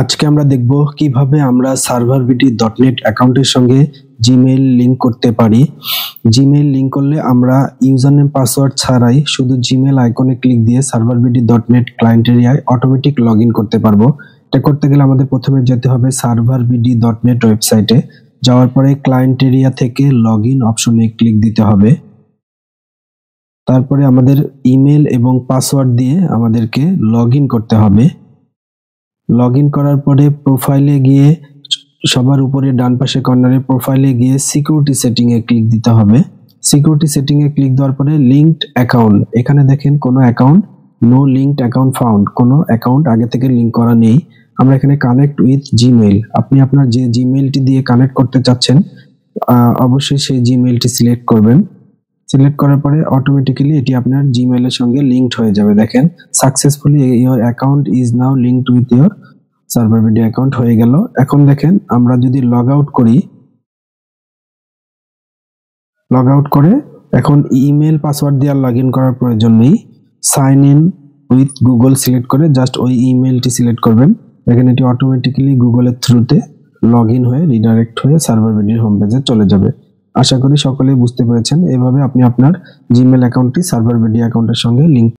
আজকে আমরা দেখব কিভাবে আমরা servervd.net অ্যাকাউন্টের সঙ্গে জিমেইল লিংক করতে পারি। জিমেইল লিংক করলে আমরা ইউজার নেম পাসওয়ার্ড ছাড়াই শুধু জিমেইল আইকনে ক্লিক দিয়ে servervd.net ক্লায়েন্ট এরিয়ায় অটোমেটিক লগইন করতে পারবো। এটা করতে গেলে আমাদের প্রথমে যেতে হবে servervd.net ওয়েবসাইটে। যাওয়ার পরে ক্লায়েন্ট এরিয়া থেকে লগইন অপশনে ক্লিক দিতে হবে। তারপরে আমাদের ইমেল এবং পাসওয়ার্ড দিয়ে আমাদেরকে লগইন করতে হবে। লগইন করার পরে প্রোফাইলে গিয়ে সবার উপরে ডান পাশে কর্নারে প্রোফাইলে গিয়ে সিকিউরিটি সেটিং এ ক্লিক দিতে হবে। সিকিউরিটি সেটিং এ ক্লিক দেওয়ার পরে লিংকড অ্যাকাউন্ট, এখানে দেখেন কোনো account no linked account found, কোনো অ্যাকাউন্ট আগে থেকে লিংক করা নেই। আমরা এখানে কানেক্ট উইথ জিমেইল, আপনি আপনার যে জিমেইলটি দিয়ে কানেক্ট করতে চাচ্ছেন অবশ্যই সেই জিমেইলটি সিলেক্ট করবেন। সিলেক্ট করার পরে অটোমেটিক্যালি এটি আপনার জিমেইলের সঙ্গে লিংকড হয়ে যাবে। দেখেন successfully your account is now linked with your servervd account হয়ে গেল। এখন দেখেন আমরা যদি লগ আউট করি, লগ আউট করে এখন ইমেল পাসওয়ার্ড দিয়ে লগইন করার প্রয়োজন নেই। Sign in with Google select করে জাস্ট ওই ইমেলটি সিলেক্ট করবেন। দেখেন এটি অটোমেটিক্যালি গুগলের থ্রুতে লগইন হয়ে রিডাইরেক্ট হয়ে servervd হোম পেজে চলে যাবে। আশা করি সকলেই বুঝতে পেরেছেন। এভাবে আপনি আপনার জিমেইল অ্যাকাউন্টটি servervd অ্যাকাউন্টের সঙ্গে লিংক